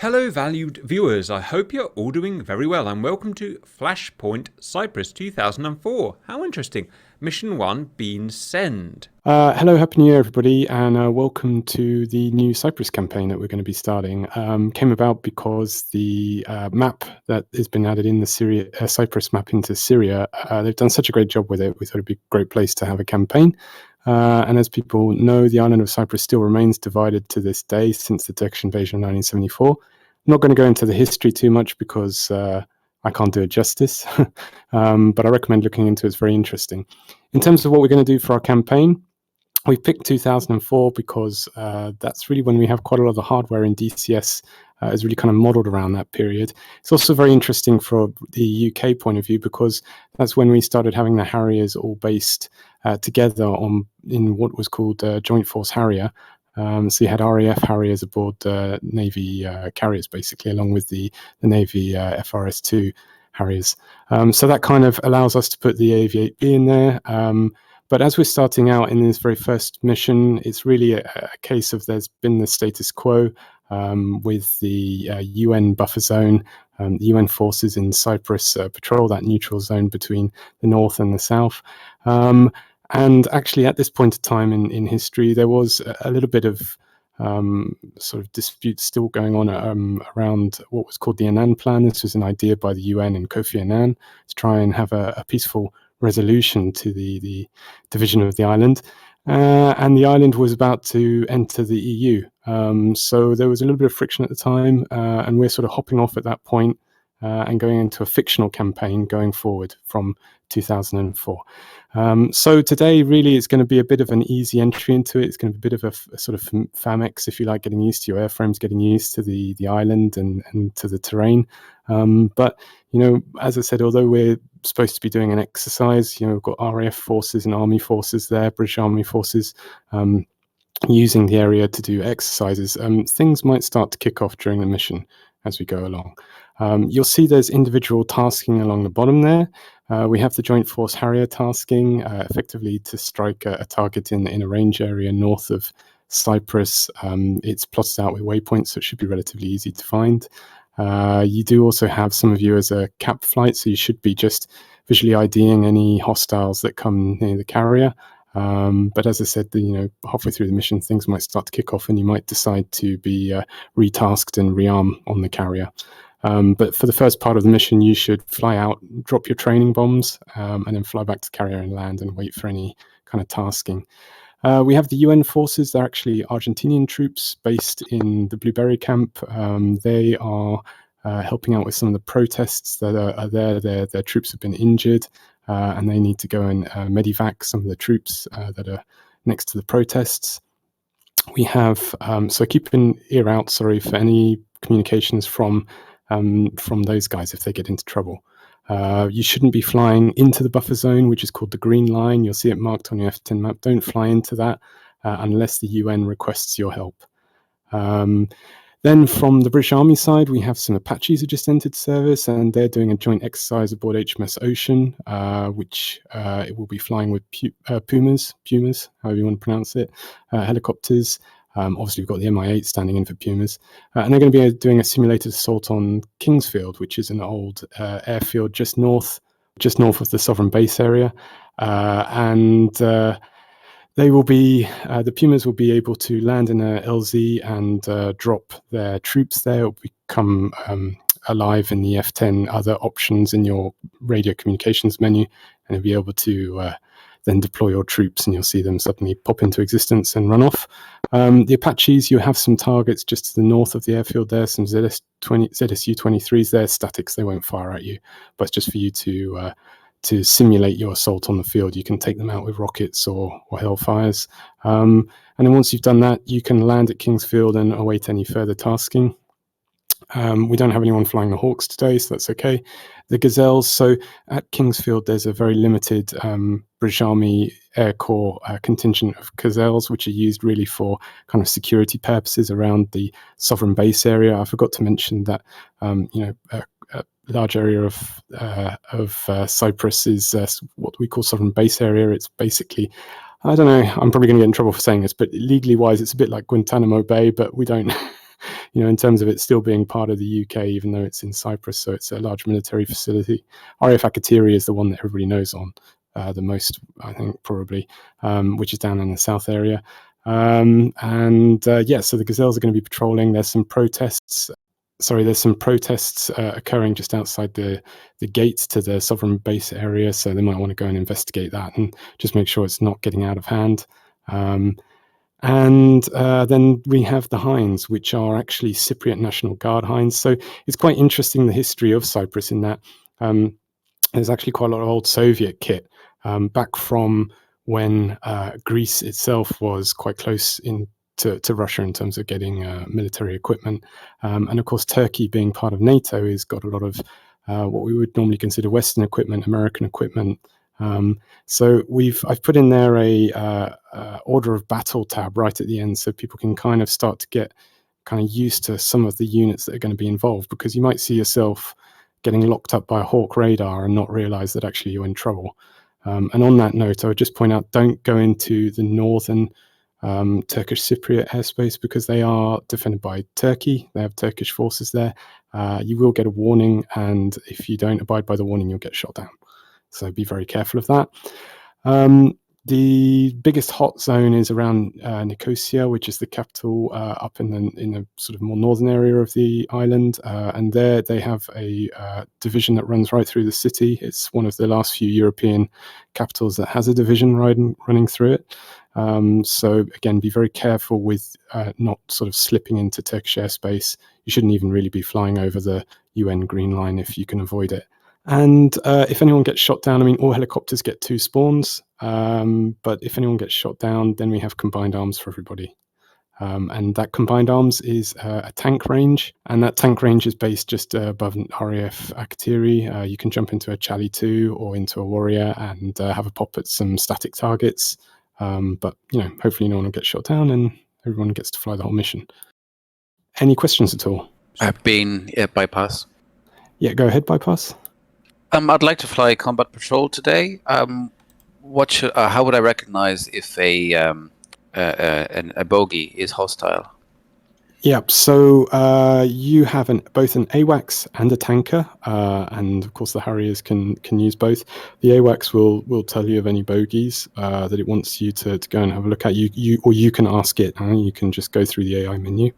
Hello valued viewers, I hope you're all doing very well and welcome to Flashpoint Cyprus 2004. How interesting. Mission 1 been send. Hello, Happy New Year, everybody, and welcome to the new Cyprus campaign that we're going to be starting. Came about because the map that has been added in the Cyprus map into Syria, they've done such a great job with it. We thought it'd be a great place to have a campaign. And as people know, the island of Cyprus still remains divided to this day since the Turkish invasion of 1974. I'm not going to go into the history too much because I can't do it justice, but I recommend looking into it. It's very interesting. In terms of what we're going to do for our campaign, we picked 2004 because that's really when we have quite a lot of the hardware in DCS is really kind of modeled around that period. It's also very interesting from the UK point of view because that's when we started having the Harriers all based together in what was called Joint Force Harrier. So you had RAF Harriers aboard Navy carriers, basically, along with the Navy FRS-2 Harriers. So that kind of allows us to put the AV-8B in there. But as we're starting out in this very first mission, it's really a case of there's been the status quo with the UN buffer zone. The UN forces in Cyprus patrol that neutral zone between the north and the south. And actually, at this point of time in history, there was a little bit of sort of dispute still going on around what was called the Annan Plan. This was an idea by the UN and Kofi Annan to try and have a peaceful resolution to the division of the island. And the island was about to enter the EU. So there was a little bit of friction at the time, and we're sort of hopping off at that point and going into a fictional campaign going forward from 2004. So today really is going to be a bit of an easy entry into it. It's going to be a bit of a sort of FAMEX, if you like, getting used to your airframes, getting used to the island and to the terrain. But, you know, as I said, although we're supposed to be doing an exercise, you know, we've got RAF forces and army forces there, British Army forces, using the area to do exercises. Things might start to kick off during the mission as we go along. You'll see there's individual tasking along the bottom there. We have the Joint Force Harrier tasking, effectively to strike a target in a range area north of Cyprus. It's plotted out with waypoints, so it should be relatively easy to find. You do also have some of you as a cap flight, so you should be just visually IDing any hostiles that come near the carrier. But as I said, halfway through the mission, things might start to kick off and you might decide to be retasked and rearm on the carrier. But for the first part of the mission, you should fly out, drop your training bombs, and then fly back to the carrier and land and wait for any kind of tasking. We have the UN forces. They're actually Argentinian troops based in the Blueberry camp. They are helping out with some of the protests that are there. Their troops have been injured, and they need to go and medivac some of the troops that are next to the protests. We have, so keep an ear out, sorry, for any communications from those guys if they get into trouble. You shouldn't be flying into the buffer zone, which is called the green line. You'll see it marked on your F10 map. Don't fly into that unless the UN requests your help. Then from the British Army side, we have some Apaches who just entered service, and they're doing a joint exercise aboard HMS Ocean, which it will be flying with Pumas, however you want to pronounce it, helicopters. Obviously, we've got the Mi-8 standing in for Pumas, and they're going to be doing a simulated assault on Kingsfield, which is an old airfield just north of the Sovereign Base area, and they will be the Pumas will be able to land in a LZ and drop their troops there. It will become alive in the F10 other options in your radio communications menu, and you'll be able to then deploy your troops, and you'll see them suddenly pop into existence and run off. The Apaches, you have some targets just to the north of the airfield there, some ZSU-23s there, statics, they won't fire at you, but it's just for you to simulate your assault on the field. You can take them out with rockets or Hellfires. And then once you've done that, you can land at Kingsfield and await any further tasking. We don't have anyone flying the Hawks today, so that's okay. The Gazelles, so at Kingsfield, there's a very limited British Army Air Corps contingent of Gazelles, which are used really for kind of security purposes around the Sovereign Base area. I forgot to mention that, a large area of Cyprus is what we call Sovereign Base area. It's basically, I don't know, I'm probably going to get in trouble for saying this, but legally wise, it's a bit like Guantanamo Bay, but we don't in terms of it still being part of the UK, even though it's in Cyprus, so it's a large military facility. RAF Akrotiri is the one that everybody knows on the most, I think, probably, which is down in the south area. So the Gazelles are going to be patrolling. There's some protests occurring just outside the gates to the sovereign base area, so they might want to go and investigate that and just make sure it's not getting out of hand. Then we have the Hinds, which are actually Cypriot National Guard Hinds. So it's quite interesting, the history of Cyprus, in that there's actually quite a lot of old Soviet kit back from when Greece itself was quite close to Russia in terms of getting military equipment. And of course, Turkey, being part of NATO, has got a lot of what we would normally consider Western equipment, American equipment. So I've put in there a order of battle tab right at the end, so people can kind of start to get kind of used to some of the units that are going to be involved, because you might see yourself getting locked up by a Hawk radar and not realize that actually you're in trouble. And on that note, I would just point out, don't go into the northern Turkish Cypriot airspace, because they are defended by Turkey. They have Turkish forces there. You will get a warning, and if you don't abide by the warning, you'll get shot down. So be very careful of that. The biggest hot zone is around Nicosia, which is the capital up in the sort of more northern area of the island. And there they have a division that runs right through the city. It's one of the last few European capitals that has a division running through it. So again, be very careful with not sort of slipping into Turkish airspace. You shouldn't even really be flying over the UN Green Line if you can avoid it. And if anyone gets shot down, I mean, all helicopters get 2 spawns, but if anyone gets shot down, then we have combined arms for everybody. And that combined arms is a tank range, and that tank range is based just above RAF Akrotiri. You can jump into a Charlie 2 or into a Warrior and have a pop at some static targets. But, hopefully no one will get shot down and everyone gets to fly the whole mission. Any questions at all? I've been at Bypass. Yeah, go ahead, Bypass. I'd like to fly combat patrol today. How would I recognize if a bogey is hostile? Yeah, so you have both an AWACS and a tanker, and of course the Harriers can use both. The AWACS will tell you of any bogeys that it wants you to go and have a look at. You can ask it. You can just go through the AI menu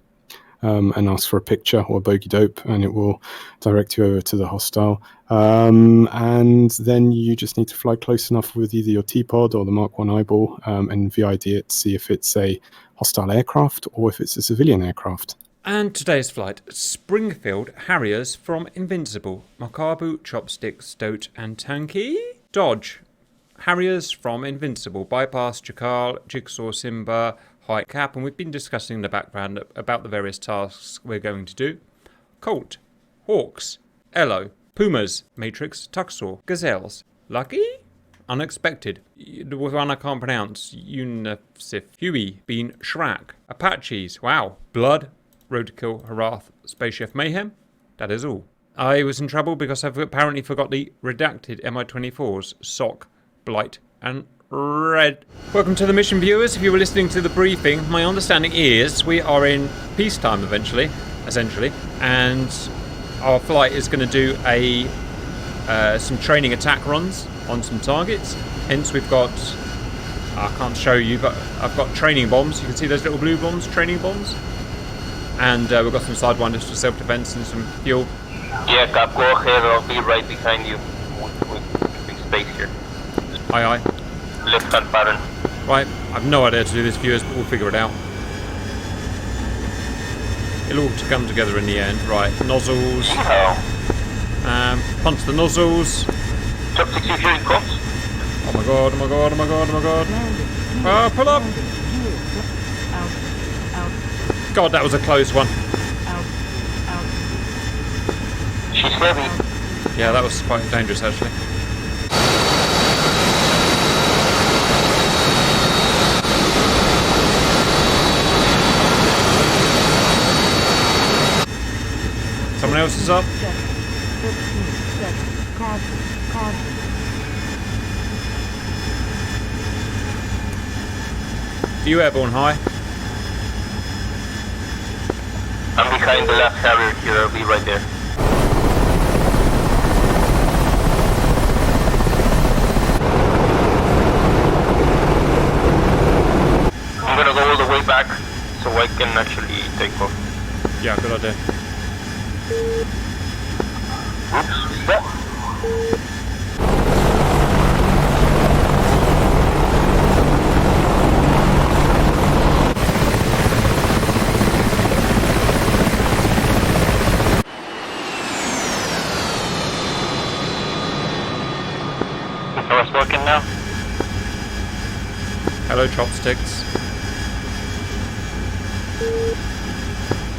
and ask for a picture or a bogey dope, and it will direct you over to the hostile. And then you just need to fly close enough with either your T-pod or the Mark 1 eyeball and VID it to see if it's a hostile aircraft or if it's a civilian aircraft. And today's flight: Springfield Harriers from Invincible, Makabu, Chopstick, Stoat and Tanky. Dodge Harriers from Invincible, Bypass, Chakal, Jigsaw, Simba, Height Cap, and we've been discussing in the background about the various tasks we're going to do. Colt, Hawks, Elo, Pumas, Matrix, Tuxor, Gazelles, Lucky, Unexpected, the one I can't pronounce, Unisif, Huey, Bean, Shrak, Apaches, wow, Blood, Roadkill, Harath, Space Chef Mayhem. That is all. I was in trouble because I've apparently forgot the redacted MI-24s, Sock, Blight, and Red. Welcome to the mission, viewers. If you were listening to the briefing, my understanding is we are in peacetime essentially, and our flight is going to do some training attack runs on some targets. Hence we've got, I can't show you, but I've got training bombs. You can see those little blue bombs, training bombs. And we've got some sidewinders for self-defense and some fuel. Yeah, Cap, go ahead. I'll be right behind you with space here. Aye. Left-hand pattern. Right, I've no idea how to do this, viewers, but we'll figure it out. It'll all come together in the end. Right, nozzles. Punch the nozzles. Top 6 if you're in comms. Oh my god. Pull up! God, that was a close one. She's heavy. Yeah, that was quite dangerous, actually. Someone else is up. View airborne high. I'm behind the last Harrier here, I'll be right there. I'm gonna go all the way back so I can actually take off. Yeah, good idea. Oops, stop. Is working now? Hello, chopsticks.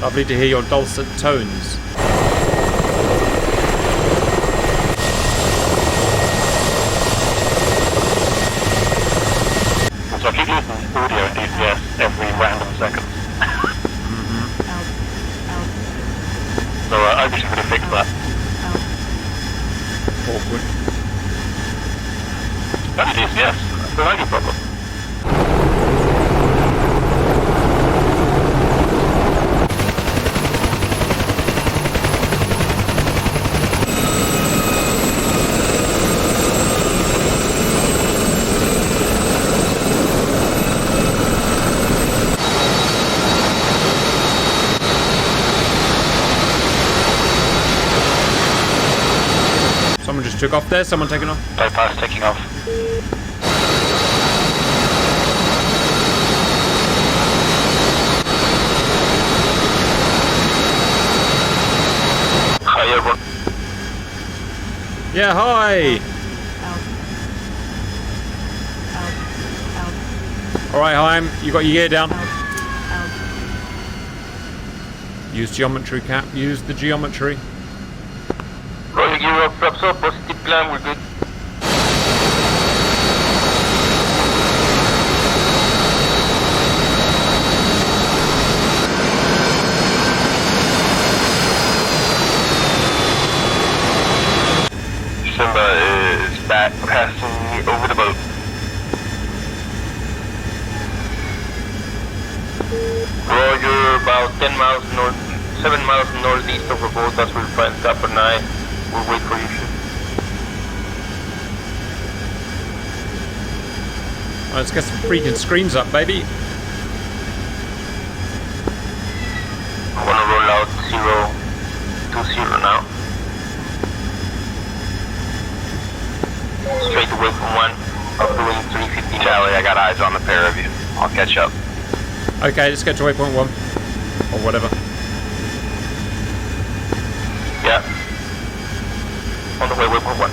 Lovely to hear your dulcet tones. So I keep losing audio in DCS every random second. So I wish I could have fixed that. Awkward. That's DCS, that's not your problem. Someone just took off there. Someone taking off. Bypass taking off. Hi everyone. Yeah, hi. All right, Haim, you got your gear down. Use geometry, Cap. Use the geometry. Rolling gear up, props up, positive climb, we're good. Simba is back passing over the boat. Roger, about 10 miles north, 7 miles northeast of the boat as we'll find Kappa 9. We'll wait for you. Right, let's get some freaking screens up, baby. I want to roll out 020 now. Straight away from 1, up doing 350. Charlie, I got eyes on the pair of you. I'll catch up. Okay, let's get to waypoint 1. Or whatever. Yeah. On the way, waypoint 1.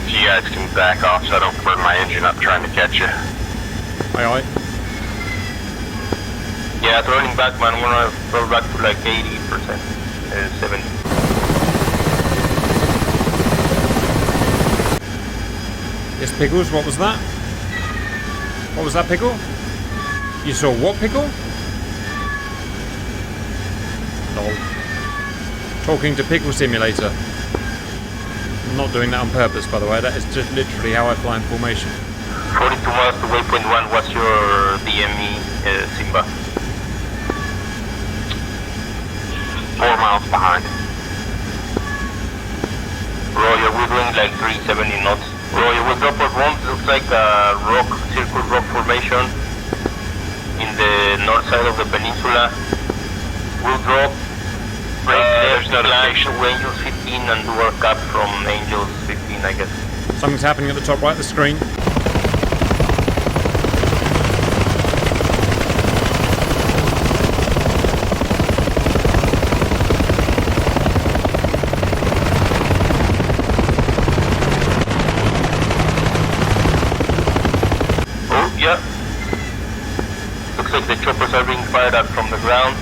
You guys can back off so I don't burn my engine up trying to catch you. Aye, aye. Yeah, throwing back, man. I'm gonna throw back to like 80%. 70. Yes, Pickles, what was that? What was that, Pickle? You saw what, Pickle? Lol. Talking to Pickle Simulator. I'm not doing that on purpose, by the way. That is just literally how I fly in formation. 42 miles to waypoint 1. What's your DME, Simba? 4 miles behind. Roger, we're doing like 370 knots. Roger, we'll drop our bombs. Looks like a circle rock formation in the north side of the peninsula. We'll drop there's notification to Angels 15 and do our cap from Angels 15, I guess. Something's happening at the top right of the screen. Oh, yeah. Looks like the choppers are being fired at from the ground.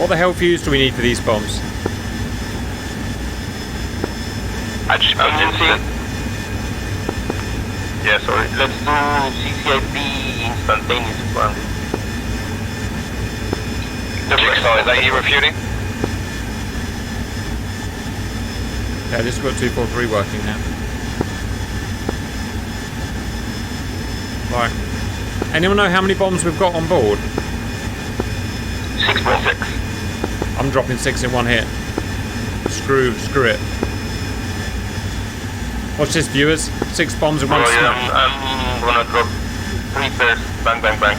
What the hell fuse do we need for these bombs? I just emergency. Yeah, sorry. Let's do CCIP instantaneous one. Jigsaw, is that you refueling? Yeah, this has got 243 working now. Right. Anyone know how many bombs we've got on board? 6.6. I'm dropping 6 in one hit. Screw it. Watch this, viewers. 6 bombs in one Roy, snap. I'm gonna drop 3 pairs. Bang, bang, bang.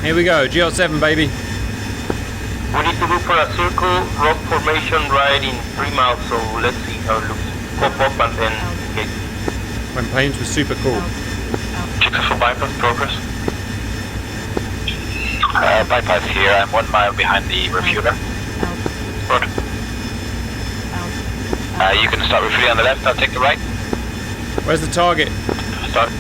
Here we go, GL7 baby. We need to look for a circle rock formation right in 3 miles, so let's see how it looks. Pop up and then engage. When planes were super cool. Checker for bypass progress. Bypass here, I'm 1 mile behind the refueler. Roger. You can start refueling on the left, I'll take the right. Where's the target? Start.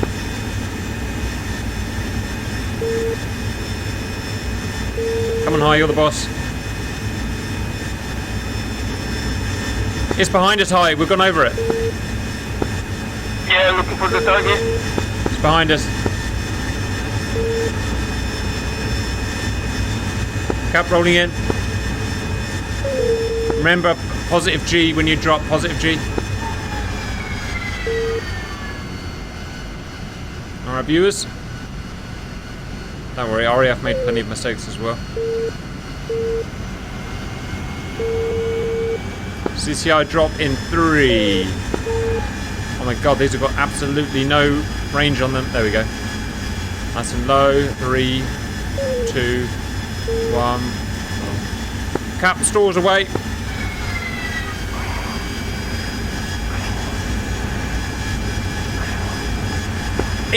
Come on, High, you're the boss. It's behind us, High. We've gone over it. Yeah, looking for the target. It's behind us. Cap rolling in. Remember, positive G when you drop, positive G. Alright, viewers. Don't worry, RAF made plenty of mistakes as well. CCI drop in 3. Oh my god, these have got absolutely no range on them. There we go. Nice and low. 3, 2, 1. Cap stores away.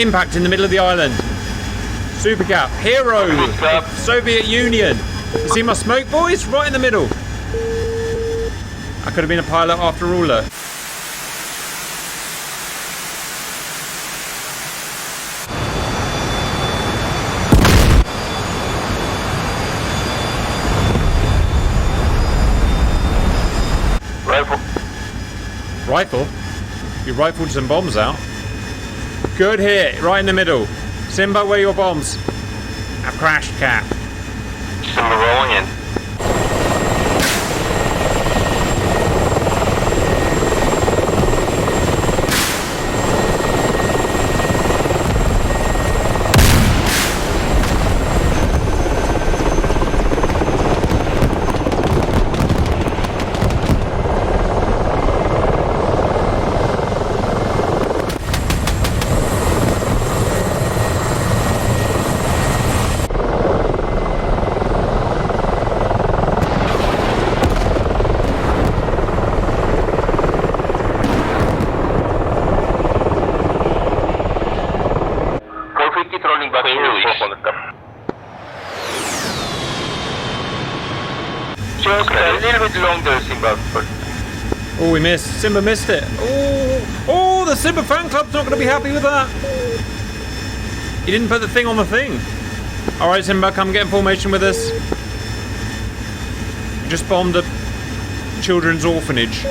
Impact in the middle of the island. Super Cap, hero, Soviet Union. You see my smoke, boys? Right in the middle. I could have been a pilot after all, though. Rifle. Rifle? You rifled some bombs out. Good hit, right in the middle. Simba, where are your bombs? I've crashed, Cap. Simba rolling in. Rolling back to 400 cap. Just a little bit longer, Simba. Oh, we missed. Simba missed it. Oh, the Simba fan club's not going to be happy with that. He didn't put the thing on the thing. All right, Simba, come get in formation with us. You just bombed a children's orphanage.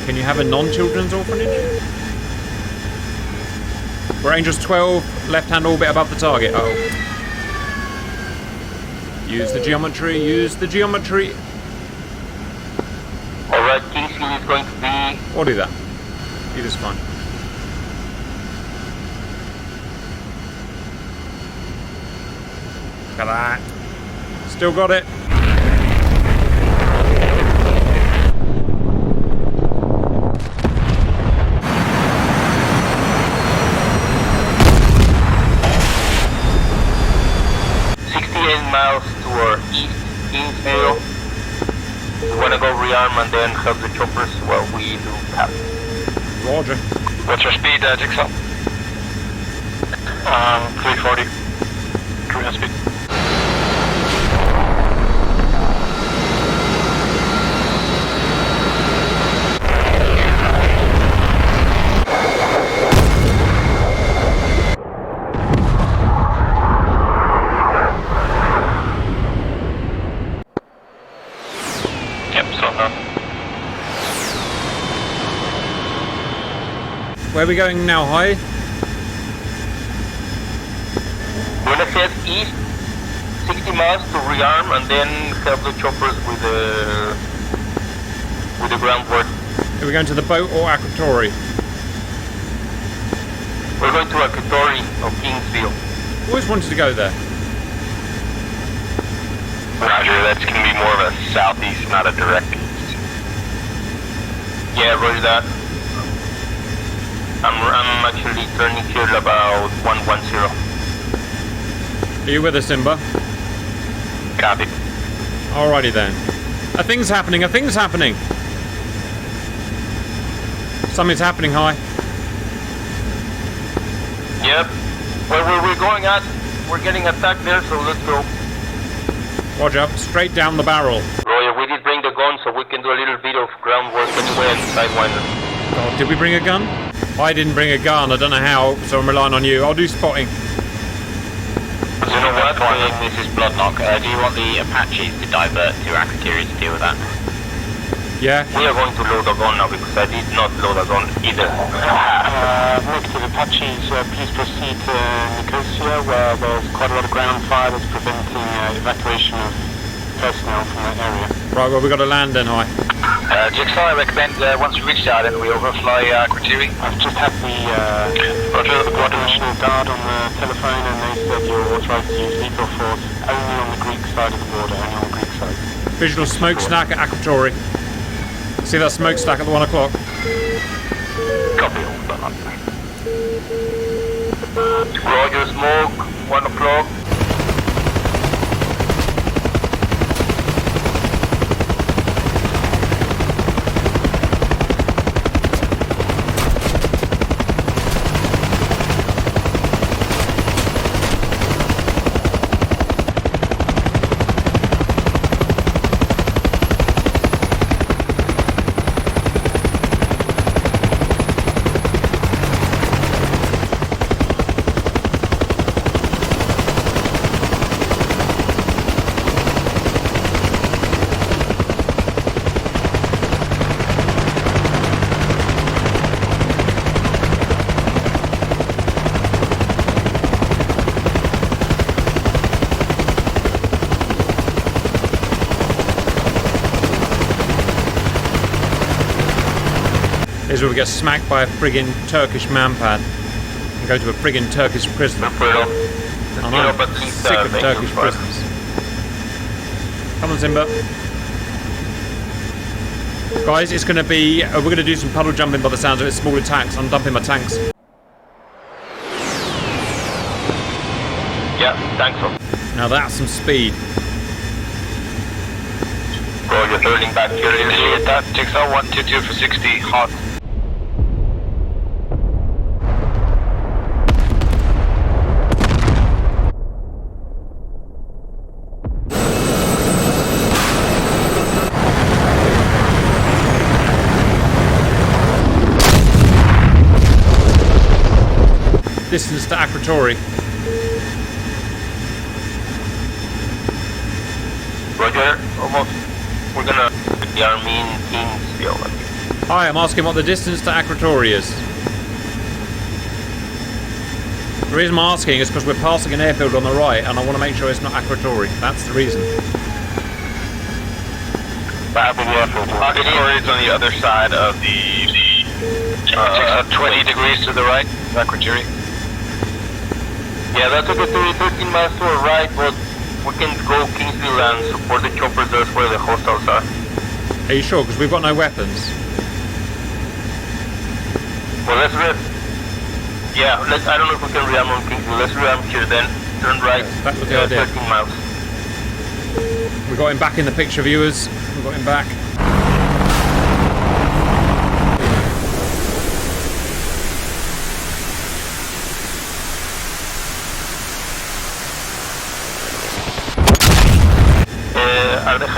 Can you have a non-children's orphanage? We're Angels 12, left-hand orbit above the target. Uh-oh. Use the geometry, use the geometry. Alright, Kingsfield is going to be... Or do that. Either's fine. Look at that. Still got it. miles to our east, Kingsfield rearm and then help the choppers while we do cap. Roger. What's your speed, Jigsaw? 340. Cruising speed. Yep, so Where are we going now, Hi? We're gonna head east 60 miles to rearm and then help the choppers with the groundwork. Are we going to the boat or Akrotiri? We're going to Akrotiri of Kingsville. Always wanted to go there. Roger, that's going to be more of a southeast, not a direct east. Yeah, roger that. I'm actually turning here about 110. Are you with us, Simba? Copy. Alrighty then. A thing's happening, a thing's happening! Something's happening, Hi. Yep. Where we're going at, we're getting attacked there, so let's go. Roger, straight down the barrel. Roger, we did bring the gun so we can do a little bit of groundwork anyway and sidewinder. God, did we bring a gun? I didn't bring a gun, I don't know how, so I'm relying on you. I'll do spotting. You know what, this is Bloodlock. Do you want the Apaches to divert to Akrotiri to deal with that? Yeah? We are going to load a gun now because I did not load a gun either. Negative Apaches, please proceed to Nicosia where there's quite a lot of ground fire that's preventing evacuation of personnel from that area. Right, well, we got to land then, Hi. Jigsaw, I recommend once we reach the island, we overfly Akrotiri. I've just had the National Guard on the telephone and they said you're authorized to use lethal force only on the Greek side of the border, only on the Greek side. Visual smokestack at Akrotiri. See that smokestack at the 1 o'clock? Copy all, Bloodlock. Roger, smoke, 1 o'clock. Is where we get smacked by a friggin' Turkish manpad and go to a friggin' Turkish prison. Put it up. I know, I'm sick of Turkish prisons. Come on, Simba. Guys, it's going to be... we're going to do some puddle jumping by the sounds of it. Smaller tanks. I'm dumping my tanks. Yeah, thanks. Now that's some speed. Roger, turning back here. Hit that, Jigsaw, 122 for 60, hot. Distance to Akrotiri. Roger, almost. We're gonna put the army in Kingsville. Hi, I'm asking what the distance to Akrotiri is. The reason I'm asking is because we're passing an airfield on the right and I want to make sure it's not Akrotiri. That's the reason. Akrotiri is on the other side of the 20 degrees to the right, Akrotiri. Yeah, that's okay, 13 miles to our right, but we can go Kingsville and support the choppers. That's where the hostiles are. Are you sure? Because we've got no weapons. Well, let's rev. Yeah, I don't know if we can rearm on Kingsville. Let's rearm here then. Turn right. Yeah, that was the idea. 13 miles. We got him back in the picture, viewers. We got him back.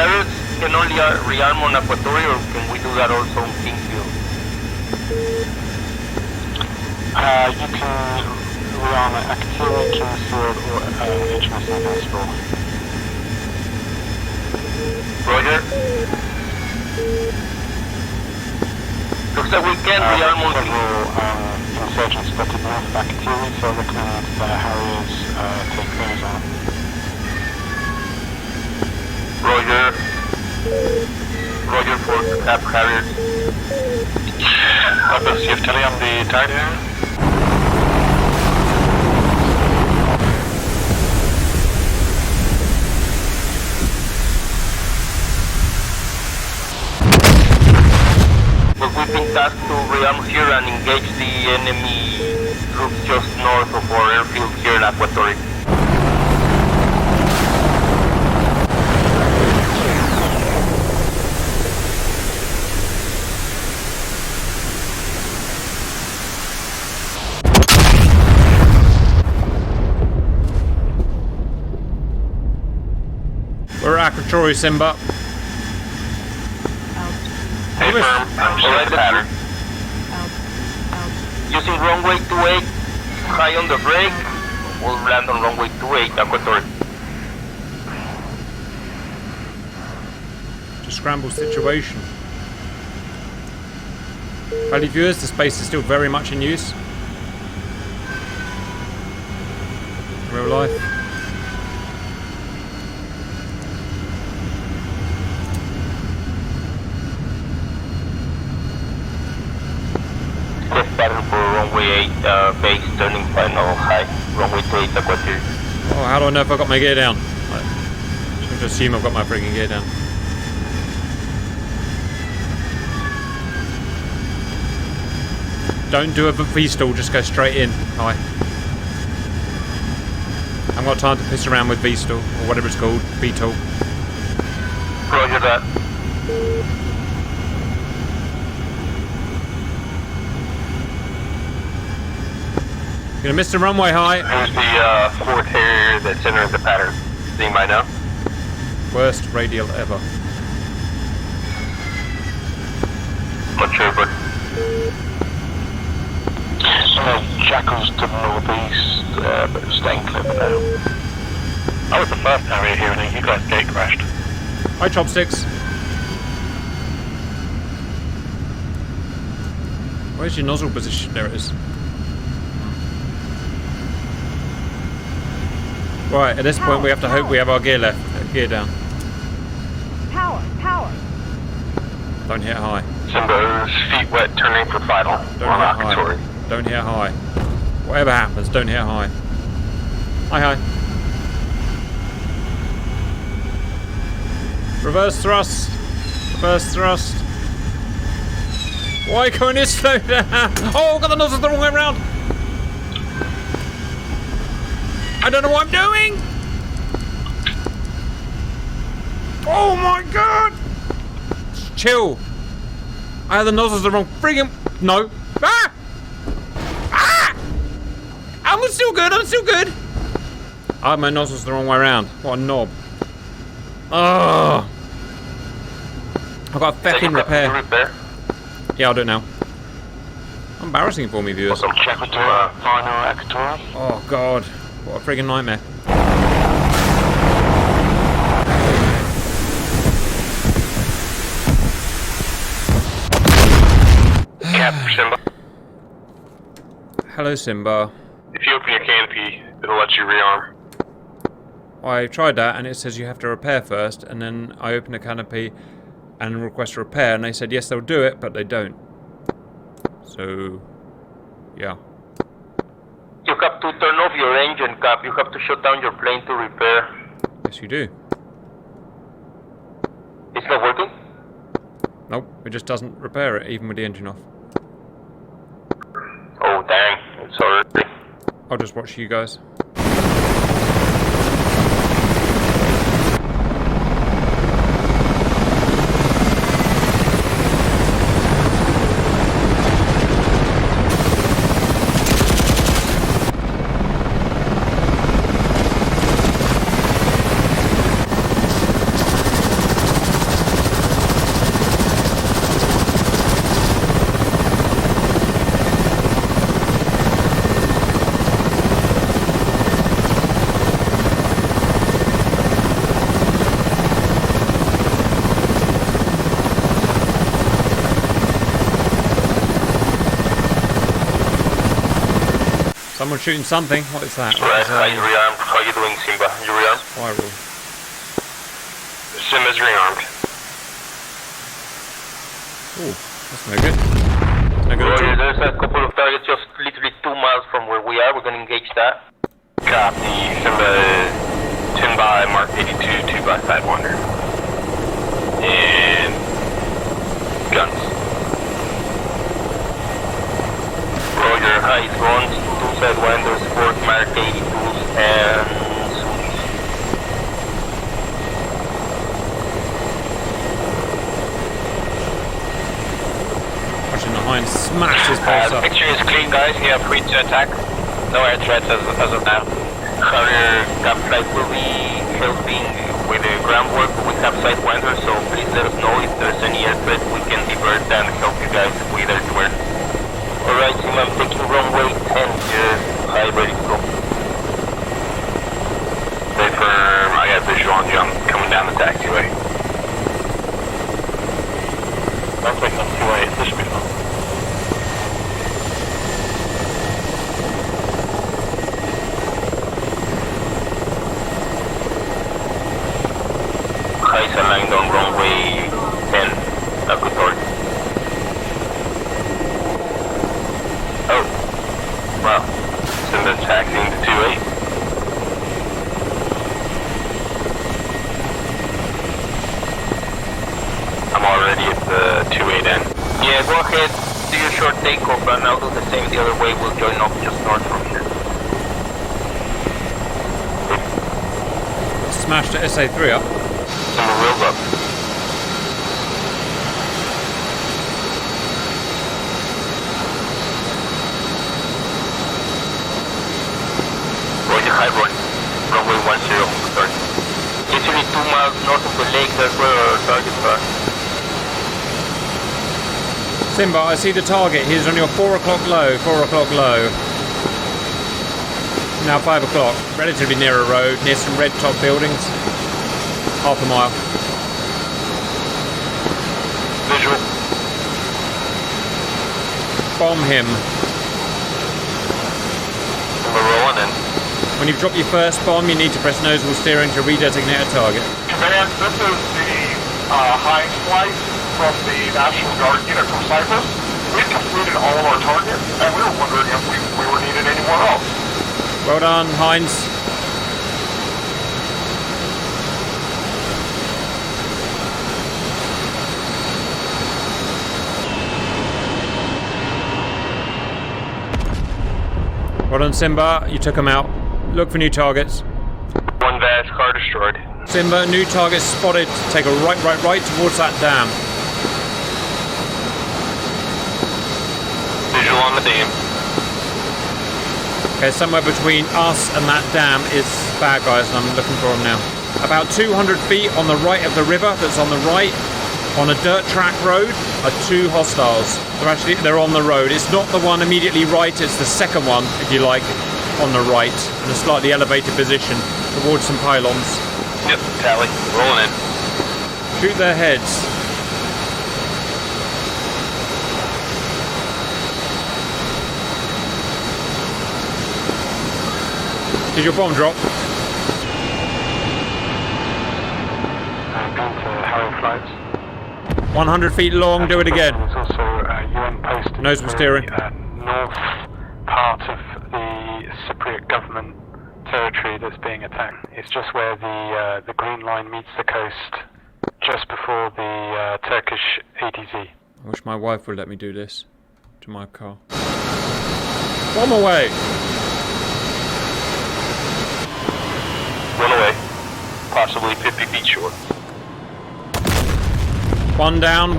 Harriers can only rearm on Aquatory, or can we do that also on Kingfield? You can rearm at Akatiri, Kingsfield, or HMS Invincible. Roger. Looks like we can rearm on several insurgents spotted north of Akatiri, so I recommend the Harriers take those on. Roger. Roger for Cap Harriers. Douglas, you have tele on the target area? But we've been tasked to rearm here and engage the enemy troops just north of our airfield here in Aquatory. We're at Aquatory, Simba. Hey, firm. Alright, pattern. Using runway 28, high on the brake. We'll land on runway 28, Aquatory. Just scramble situation. Valley viewers, the space is still very much in use. Real life. Pattern for runway 8, base turning final high, runway 28, Aquatory. Oh, how do I know if I got my gear down? I'm just assume I've got my frigging gear down. Don't do a V-stall, just go straight in. Hi. I haven't got time to piss around with V-stall, or whatever it's called, V-tool. Roger that. You're gonna miss the runway high. Here's the fourth Harrier that's entering the pattern. Seeing by now. Worst radial ever. Not sure, but Jackal's to the northeast, but staying clear for now. I was the first Harrier here and you guys gate crashed. Hi, chopsticks. Where's your nozzle position? There it is. Right, at this point we have to hope we have our gear down. Power. Don't hit high. Simba's feet wet, turning for final. Don't hit high. Don't hit high. Whatever happens, don't hit high. Hi. Reverse thrust. Why can't it slow down? Oh, got the nozzles the wrong way around. I don't know what I'm doing! Oh my god! Chill. I had the nozzles the wrong friggin'... No. Ah! I'm still good. I had my nozzles the wrong way around. What a knob. Oh. I've got a fucking repair. Yeah, I'll do it now. Embarrassing for me, viewers. Check with final Akatiri. Oh god. What a friggin' nightmare. Cap, Simba. Hello, Simba. If you open your canopy, it'll let you rearm. I tried that and it says you have to repair first, and then I opened the canopy and request a repair, and they said yes, they'll do it, but they don't. So, yeah. You have to turn off your engine, Cap. You have to shut down your plane to repair. Yes, you do. It's not working? Nope, it just doesn't repair it, even with the engine off. Oh, dang. Sorry. I'll just watch you guys. Someone's shooting something. What is that? Right, hi, you rearmed. How you doing, Simba? You rearmed? Spiral. Simba's rearmed. Ooh, that's no good. That's no good at Roger, all. there's a couple of targets just literally 2 miles from where we are. We're going to engage that. Copy, Simba. 10 by Mark 82, 2 by Sidewinder. And guns. Roger, height 1, 2 Sidewinders, 4 Mark 82s, and Sunis. Watching the hind smash his pulse up. Picture is clean, guys. You are free to attack. No air threats as of now. Harrier, Cap Flight will be helping with the groundwork. We have Sidewinders, so please let us know if there's any air threat. We can divert and help you guys with air-to-air. Alright, Sim, I'm taking runway 10 here. High, ready to go. Stay firm. I got visual on you. I'm coming down the taxiway. Sounds like on 2A. This should be fun. Highs aligned on runway 10. Good. Oh. Wow. Simba's taxiing to 2A. I'm already at the 2A then. Yeah, go ahead, do your short takeoff and I'll do the same the other way. We'll join up just north from here. Smashed the SA3 up. Simba wheels up. Roger, high run. Runway 10, start. Literally 2 miles north of the lake, that's where our targets are. Simba, I see the target. He's on your 4 o'clock low. 4 o'clock low. Now 5 o'clock. Relatively near a road, near some red top buildings. Half a mile. Visual. Bomb him. We're rolling in. When you've dropped your first bomb, you need to press nozzle steering to redesignate a target. Command, this is the Heinz flight from the National Guard unit from Cyprus. We've completed all of our targets, and we were wondering if we were needed anywhere else. Well done, Heinz. Well done, Simba. You took him out. Look for new targets. One dash, car destroyed. Simba, new target spotted. Take a right towards that dam. Visual on the dam. Okay, somewhere between us and that dam is bad guys, and I'm looking for them now. About 200 feet on the right of the river that's on the right, on a dirt track road, are 2 hostiles. They're on the road. It's not the one immediately right, it's the second one, if you like, on the right, in a slightly elevated position, towards some pylons. Yep, tally. Rolling in. Shoot their heads. Did your bomb drop? Going to Harrow flights. 100 feet long, do it again. There's also a UN post in Nose the steering. north part of the Cypriot government territory that's being attacked. It's just where the green line meets the coast, just before the Turkish ATZ. I wish my wife would let me do this to my car. Bomb away! Run away. Possibly 50 feet short. One down,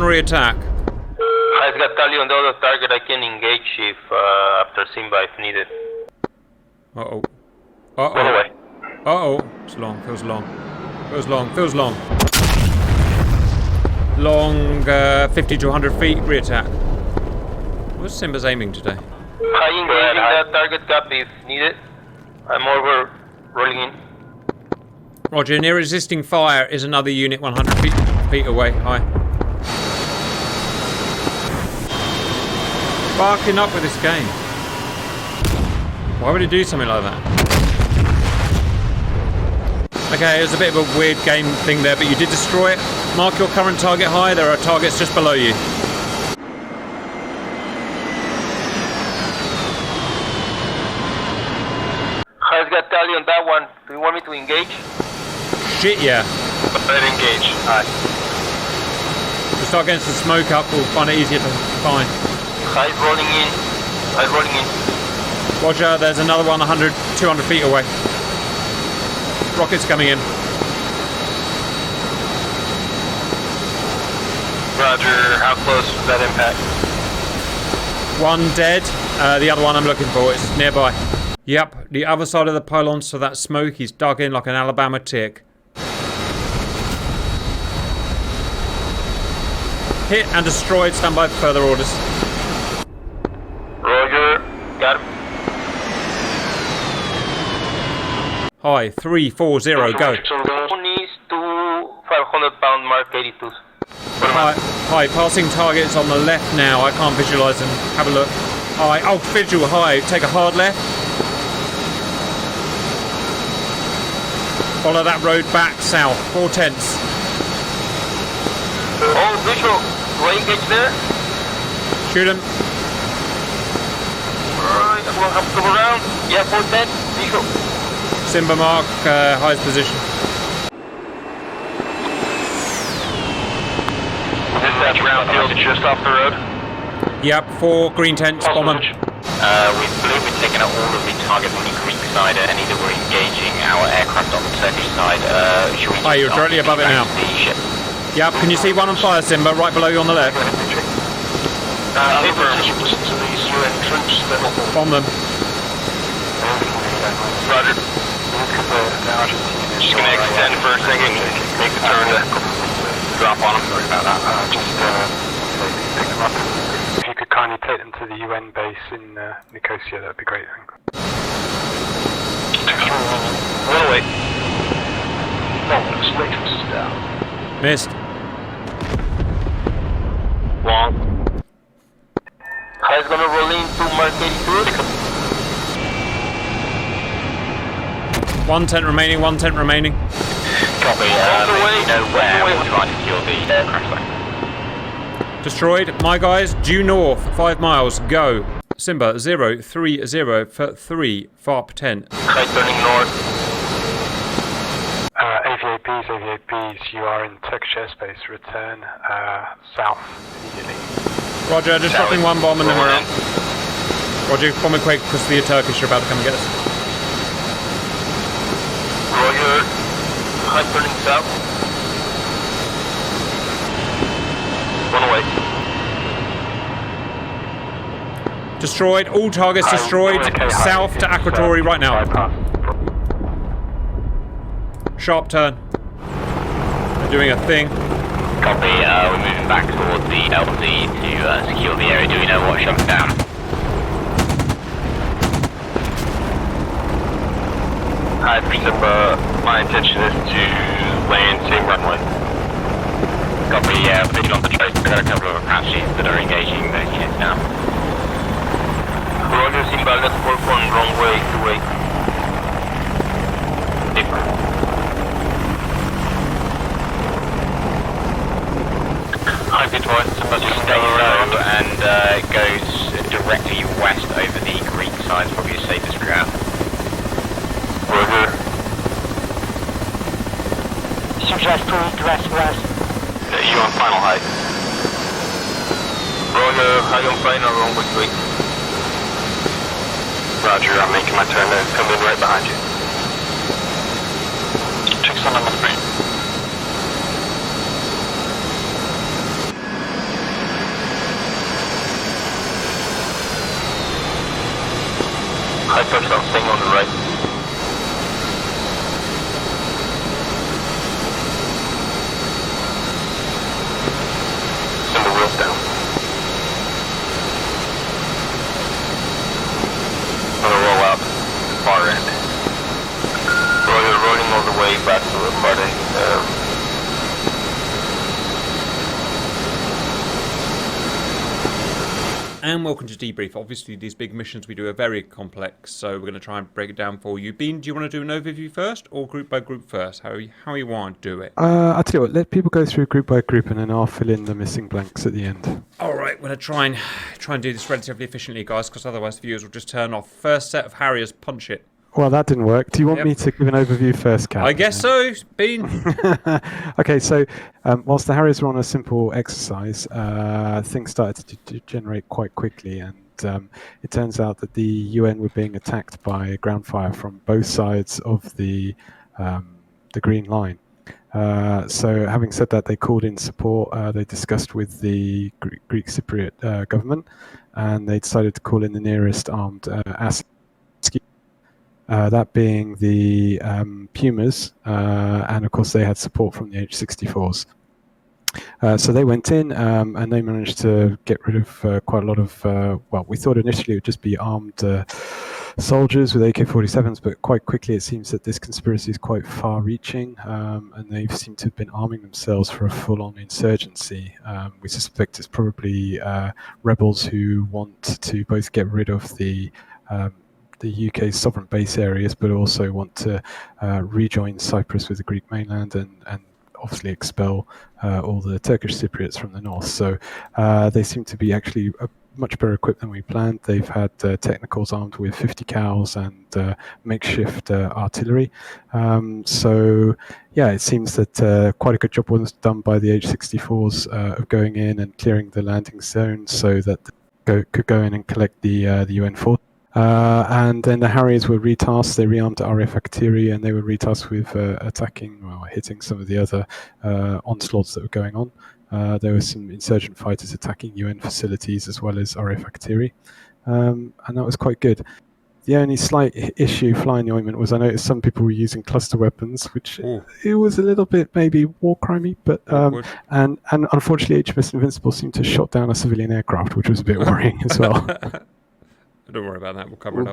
re-attack. I've got Tally on the other target. I can engage if after Simba if needed. Uh-oh. Run away. Uh-oh. It's long, feels long. Feels long. Long, 50 to 100 feet, re-attack. What's Simba's aiming today? High engaging that target cap if needed. I'm over, rolling in. Roger, near resisting fire is another unit 100 feet away. Hi. Barking up with this game. Why would it do something like that? Okay, it was a bit of a weird game thing there, but you did destroy it. Mark your current target high. There are targets just below you. Highest got tally on that one. Do you want me to engage? Shit, yeah. Let's engage. Alright. If we start getting some smoke up, we'll find it easier to find. High's rolling in. High's rolling in. Roger, there's another one 100, 200 feet away. Rockets coming in. Roger, how close was that impact? One dead. The other one I'm looking for is nearby. Yep, the other side of the pylons to that smoke. He's dug in like an Alabama tick. Hit and destroyed. Stand by for further orders. Roger, got him. Hi, 340, go. Needs to 500-pound Mark 82s. Hi, passing targets on the left now. I can't visualise them. Have a look. Hi, oh, visual, hi. Take a hard left. Follow that road back south. 4 tenths. Oh, visual. Do I engage there? Shoot him. Alright, I'm gonna have to come around. Yeah, 410. Visual. Simba mark, highest position. Dispatch Brownfield just off the road. Yep, 4 green tents, bomb them. We believe we've taken out all of the targets on the Greek side, and either we're engaging our aircraft on the Turkish side. Should we Hi, you're directly above it now. the ship? Yep, can you see one on fire, Simba, right below you on the left? Bomb them. Roger. Just gonna extend for a second, make the turn to drop on them. Sorry about that. Pick them up. If you could kindly take them to the UN base in Nicosia, that would be great. One away. Missed. Long. High's gonna roll in to Mark 82. 1 tent remaining, 1 tent remaining. Copy, On the way. you know where we'll try to secure the aircraft site. Destroyed. My guys, due north, 5 miles, go. Simba, 030 for 3, FARP 10. High turning north. AVAPs, you are in Turkish airspace. Return south immediately. Roger, just dropping 1 bomb and then we're out. Roger, bomb it quick because the Turkish are about to come and get us. Roger. High turning south. One away. Destroyed, all targets destroyed. South to Akratory right now. Sharp turn. They're doing a thing. Copy, we're moving back towards the LZ to secure the area. Do we know what shut them down? Hi, Simba. My intention is to land same runway. Copy, visual on the trace. We've got a couple of Apaches that are engaging those units now. Roger, Simba, let's work on runway 28. Super. Hi, Detroit. Simba, Just stay low and goes directly west over the Greek side. It's probably the safest route. Roger. Suggest dress west. You on final height. Roger, high on final, runway 28. Roger, I'm making my turn there. Come in right behind you. Checks on number 3. High touchdown, staying on the right. Send the wheels down. Gonna roll out far end. Roger, rolling all the way back to the party. And welcome to Debrief. Obviously, these big missions we do are very complex, so we're going to try and break it down for you. Bean, do you want to do an overview first, or group by group first? How you want to do it? I'll tell you what, let people go through group by group, and then I'll fill in the missing blanks at the end. All right, we're going to try and do this relatively efficiently, guys, because otherwise the viewers will just turn off. First set of Harriers, punch it. Well, that didn't work. Do you want me to give an overview first, Cap? I guess so, Bean. Okay, so whilst the Harriers were on a simple exercise, things started to degenerate quite quickly, and it turns out that the UN were being attacked by ground fire from both sides of the Green Line. So having said that, they called in support. They discussed with the Greek Cypriot government, and they decided to call in the nearest armed asset. That being the Pumas, and of course they had support from the H-64s. So they went in and they managed to get rid of quite a lot of, well, we thought initially it would just be armed soldiers with AK-47s, but quite quickly it seems that this conspiracy is quite far-reaching, and they seem to have been arming themselves for a full-on insurgency. We suspect it's probably rebels who want to both get rid of the UK's sovereign base areas, but also want to rejoin Cyprus with the Greek mainland and obviously expel all the Turkish Cypriots from the north. So they seem to be actually much better equipped than we planned. They've had technicals armed with 50 cows and makeshift artillery. So yeah, it seems that quite a good job was done by the H-64s of going in and clearing the landing zone so that they could go in and collect the UN force. And then the Harriers were retasked. They rearmed RAF Aktiri, and they were retasked with hitting some of the other onslaughts that were going on. There were some insurgent fighters attacking UN facilities as well as RAF Aktiri, and that was quite good. The only slight issue, fly in the ointment, was I noticed some people were using cluster weapons, which it was a little bit maybe war crimey, but and unfortunately HMS Invincible seemed to have shot down a civilian aircraft, which was a bit worrying as well. Don't worry about that, we'll cover it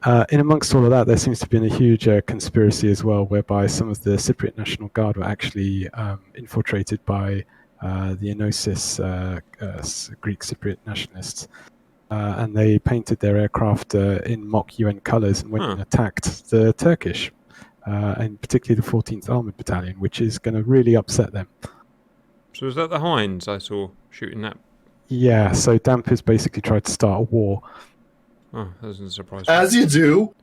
up. In amongst all of that, there seems to have been a huge conspiracy as well, whereby some of the Cypriot National Guard were actually infiltrated by the Enosis Greek Cypriot nationalists. And they painted their aircraft in mock UN colours and went and attacked the Turkish, and particularly the 14th Armoured Battalion, which is going to really upset them. So was that the Hinds I saw shooting that? Yeah, so Dampers basically tried to start a war. Oh, that doesn't surprise me. As you do.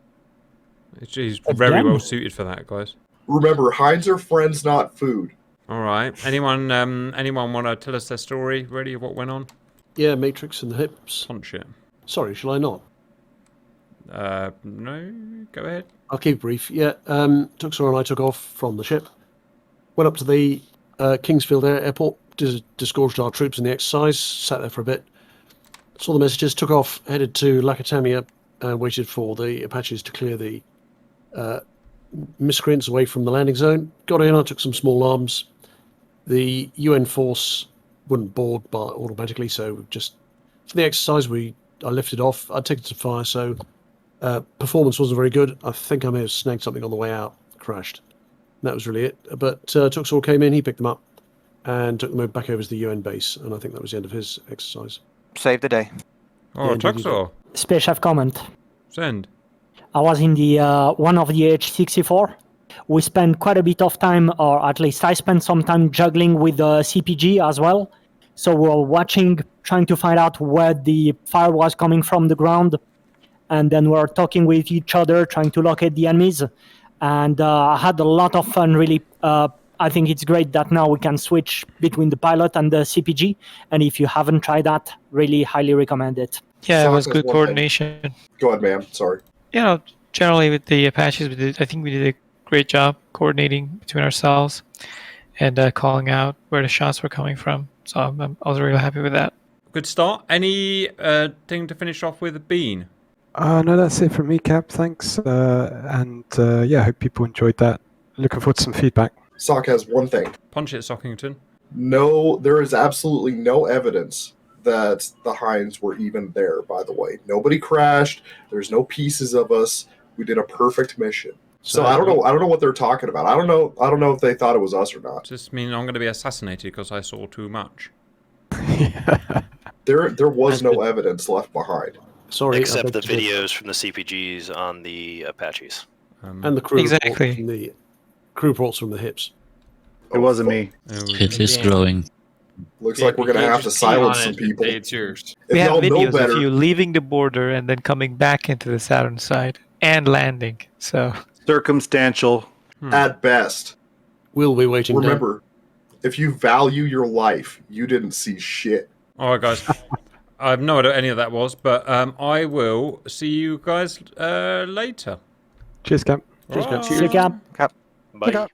He's very well suited for that, guys. Remember, Hinds are friends, not food. All right. Anyone want to tell us their story, really, of what went on? Yeah, Matrix and the hips. Punch it. Sorry, shall I not? No, go ahead. I'll keep it brief. Yeah, Tuxor and I took off from the ship, went up to the Kingsfield Airport, disgorged our troops in the exercise, sat there for a bit, saw the messages, took off, headed to Lakatamia, and waited for the Apaches to clear the miscreants away from the landing zone. Got in, I took some small arms. The UN force wouldn't board automatically, so just for the exercise, I lifted off. I'd taken some fire, so performance wasn't very good. I think I may have snagged something on the way out, crashed. That was really it. But Tuxor came in, he picked them up, and took them back over to the UN base, and I think that was the end of his exercise. Save the day. Oh, Tuxor. Special comment. Send. I was in the one of the H-64. We spent quite a bit of time, or at least I spent some time juggling with the CPG as well. So we were watching, trying to find out where the fire was coming from the ground, and then we were talking with each other, trying to locate the enemies. And I had a lot of fun, really. I think it's great that now we can switch between the pilot and the CPG. And if you haven't tried that, really highly recommend it. Yeah, it was good coordination. Go ahead, ma'am. Sorry. You know, generally with the Apaches, I think we did a great job coordinating between ourselves and calling out where the shots were coming from. So I was really happy with that. Good start. Any thing to finish off with, Bean? No, that's it from me, Cap. Thanks. Yeah, I hope people enjoyed that. Looking forward to some feedback. Sock has one thing. Punch it, Sockington. No, there is absolutely no evidence that the Hinds were even there, by the way. Nobody crashed. There's no pieces of us. We did a perfect mission. So I don't know what they're talking about. I don't know if they thought it was us or not. Does this mean I'm going to be assassinated because I saw too much? Yeah. There was no evidence left behind. Sorry, except the videos from the CPGs on the Apaches. And the crew reports from the hips. It wasn't me. It is growing. Looks like we're going to have to silence some people. It's yours. We have videos of you leaving the border and then coming back into the Saturn side and landing. So circumstantial at best. We'll be waiting. Remember, if you value your life, you didn't see shit. All right, guys. I have no idea what any of that was, but I will see you guys later. Cheers, Cap. Cheers, Cap. See you, Cap. Bye.